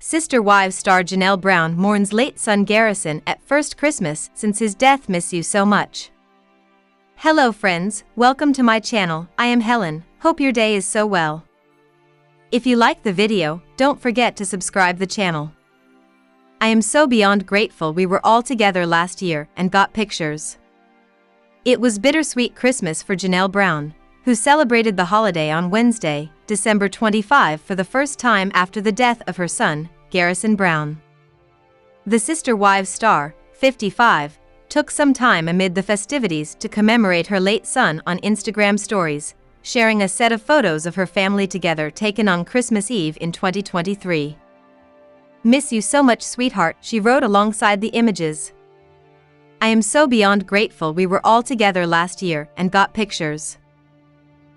Sister Wives star Janelle Brown mourns late son Garrison at first Christmas since his death. Miss you so much. Hello friends, welcome to my channel. I am Helen, hope your day is so well. If you like the video, don't forget to subscribe the channel. I am so beyond grateful we were all together last year and got pictures. It was bittersweet Christmas for Janelle Brown, who celebrated the holiday on Wednesday, December 25 for the first time after the death of her son, Garrison Brown. The Sister Wives star, 55, took some time amid the festivities to commemorate her late son on Instagram stories, sharing a set of photos of her family together taken on Christmas Eve in 2023. "Miss you so much, sweetheart," she wrote alongside the images. "I am so beyond grateful we were all together last year and got pictures."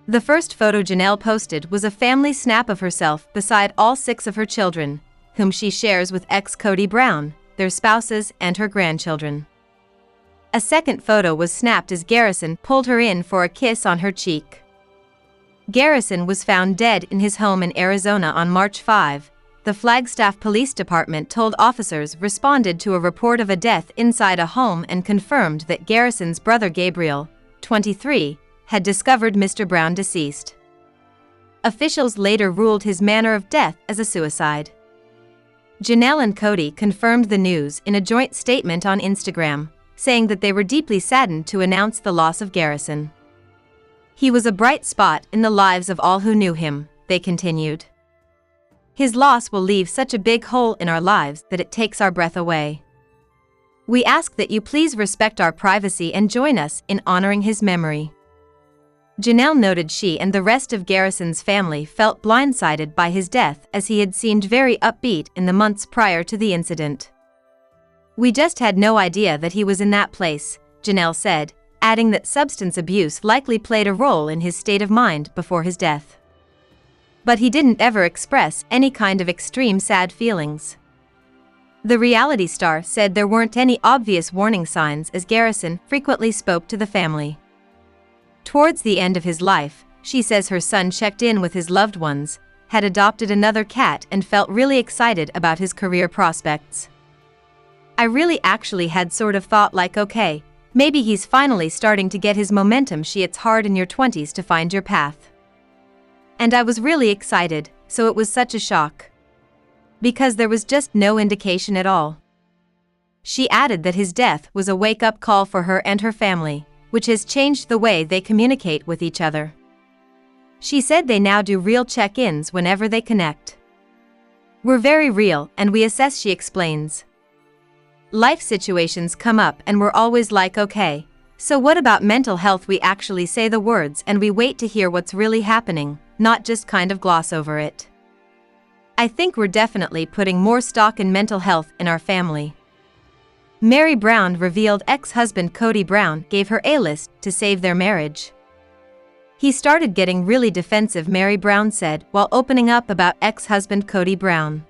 The first photo Janelle posted was a family snap of herself beside all 6 of her children, whom she shares with ex-Kody Brown, their spouses, and her grandchildren. A second photo was snapped as Garrison pulled her in for a kiss on her cheek. Garrison was found dead in his home in Arizona on March 5. The Flagstaff Police Department told officers responded to a report of a death inside a home and confirmed that Garrison's brother Gabriel, 23, had discovered Mr. Brown deceased. Officials later ruled his manner of death as a suicide. Janelle and Kody confirmed the news in a joint statement on Instagram, saying that they were deeply saddened to announce the loss of Garrison. "He was a bright spot in the lives of all who knew him," they continued. "His loss will leave such a big hole in our lives that it takes our breath away. We ask that you please respect our privacy and join us in honoring his memory." Janelle noted she and the rest of Garrison's family felt blindsided by his death as he had seemed very upbeat in the months prior to the incident. "We just had no idea that he was in that place," Janelle said, adding that substance abuse likely played a role in his state of mind before his death. But he didn't ever express any kind of extreme sad feelings. The reality star said there weren't any obvious warning signs as Garrison frequently spoke to the family. Towards the end of his life, she says her son checked in with his loved ones, had adopted another cat and felt really excited about his career prospects. "I really actually had sort of thought like, okay, maybe he's finally starting to get his momentum. It's hard in your 20s to find your path. And I was really excited, so it was such a shock. Because there was just no indication at all." She added that his death was a wake-up call for her and her family, which has changed the way they communicate with each other. She said they now do real check-ins whenever they connect. "We're very real and we assess," she explains. "Life situations come up and we're always like, okay, so what about mental health? We actually say the words and we wait to hear what's really happening, not just kind of gloss over it. I think we're definitely putting more stock in mental health in our family." Meri Brown revealed ex-husband Kody Brown gave her A-list to save their marriage. "He started getting really defensive," Meri Brown said while opening up about ex-husband Kody Brown.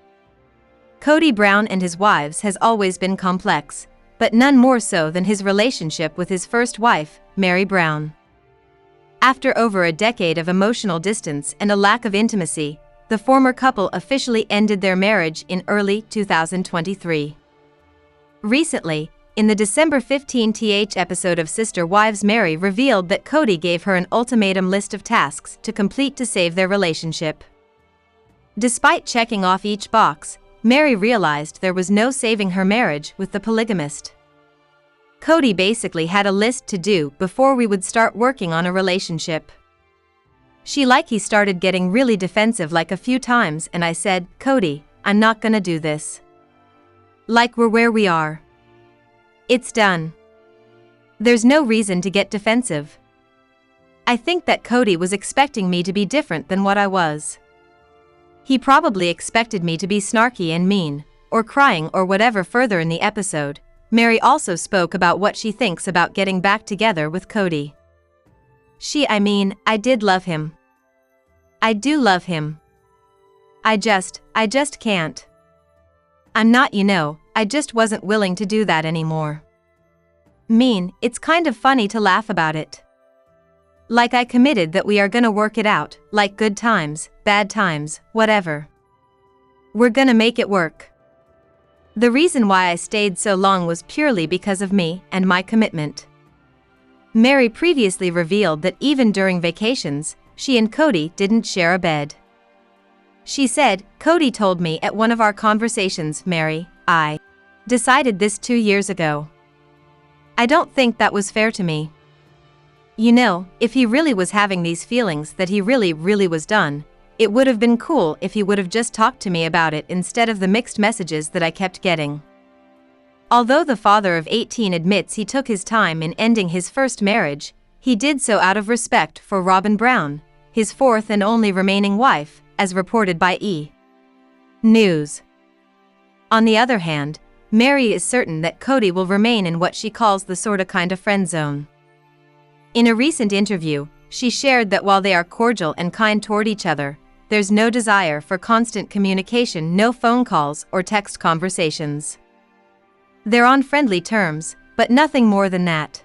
"Kody Brown and his wives has always been complex, but none more so than his relationship with his first wife, Meri Brown. After over a decade of emotional distance and a lack of intimacy, the former couple officially ended their marriage in early 2023. Recently, in the December 15th episode of Sister Wives, Meri revealed that Kody gave her an ultimatum list of tasks to complete to save their relationship. Despite checking off each box, Meri realized there was no saving her marriage with the polygamist. "Kody basically had a list to do before we would start working on a relationship. He started getting really defensive like a few times and I said, Kody, I'm not gonna do this. Like we're where we are. It's done. There's no reason to get defensive. I think that Kody was expecting me to be different than what I was. He probably expected me to be snarky and mean, or crying or whatever." Further in the episode, Meri also spoke about what she thinks about getting back together with Kody. I did love him. I do love him. I just can't. I'm not, I just wasn't willing to do that anymore. It's kind of funny to laugh about it. Like I committed that we are gonna work it out, like good times, bad times, whatever. We're gonna make it work. The reason why I stayed so long was purely because of me and my commitment. Mary previously revealed that even during vacations, she and Cody didn't share a bed. She said, "Cody told me at one of our conversations, Mary, I decided this 2 years ago. I don't think that was fair to me. You know, if he really was having these feelings that he really was done, it would have been cool if he would have just talked to me about it instead of the mixed messages that I kept getting." Although the father of 18 admits he took his time in ending his first marriage, he did so out of respect for Robin Brown, his fourth and only remaining wife, as reported by E! News. On the other hand, Mary is certain that Cody will remain in what she calls the sorta kinda friend zone. In a recent interview, she shared that while they are cordial and kind toward each other, there's no desire for constant communication, no phone calls or text conversations. They're on friendly terms, but nothing more than that.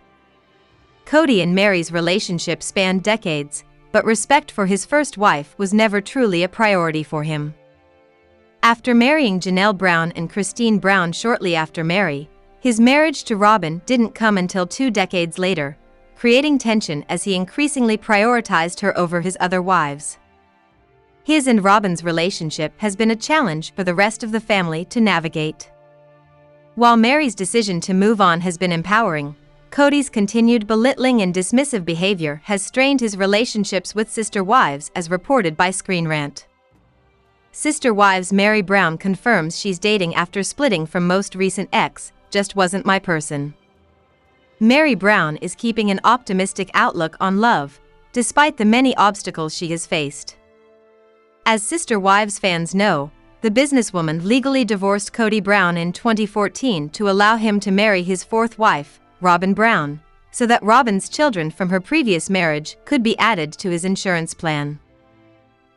Cody and Mary's relationship spanned decades, but respect for his first wife was never truly a priority for him. After marrying Janelle Brown and Christine Brown shortly after Mary, his marriage to Robin didn't come until 2 decades later, creating tension as he increasingly prioritized her over his other wives. His and Robin's relationship has been a challenge for the rest of the family to navigate. While Mary's decision to move on has been empowering, Cody's continued belittling and dismissive behavior has strained his relationships with sister wives, as reported by Screen Rant. Sister Wives Mary Brown confirms she's dating after splitting from most recent ex, "Just wasn't my person." Mary Brown is keeping an optimistic outlook on love, despite the many obstacles she has faced. As Sister Wives fans know, the businesswoman legally divorced Cody Brown in 2014 to allow him to marry his fourth wife, Robin Brown, so that Robin's children from her previous marriage could be added to his insurance plan.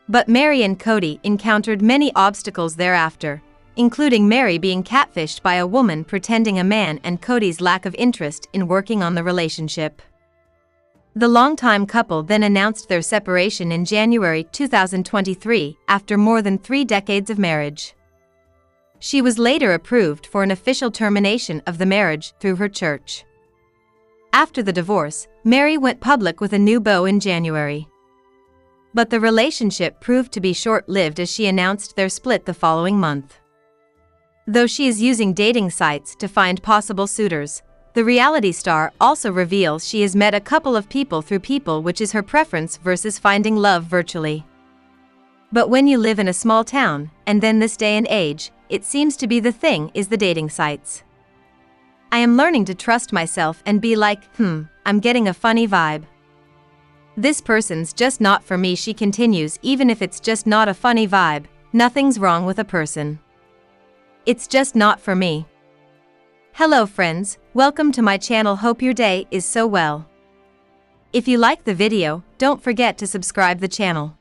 But Mary and Cody encountered many obstacles thereafter, including Mary being catfished by a woman pretending a man and Cody's lack of interest in working on the relationship. The longtime couple then announced their separation in January 2023 after more than 3 decades of marriage. She was later approved for an official termination of the marriage through her church. After the divorce, Mary went public with a new beau in January. But the relationship proved to be short-lived as she announced their split the following month. Though she is using dating sites to find possible suitors, the reality star also reveals she has met a couple of people through people, which is her preference versus finding love virtually. But when you live in a small town, and then this day and age, it seems to be the thing is the dating sites. I am learning to trust myself and be like, I'm getting a funny vibe. This person's just not for me, she continues. Even if it's just not a funny vibe, nothing's wrong with a person. It's just not for me. Hello friends, welcome to my channel, hope your day is so well. If you like the video, don't forget to subscribe the channel.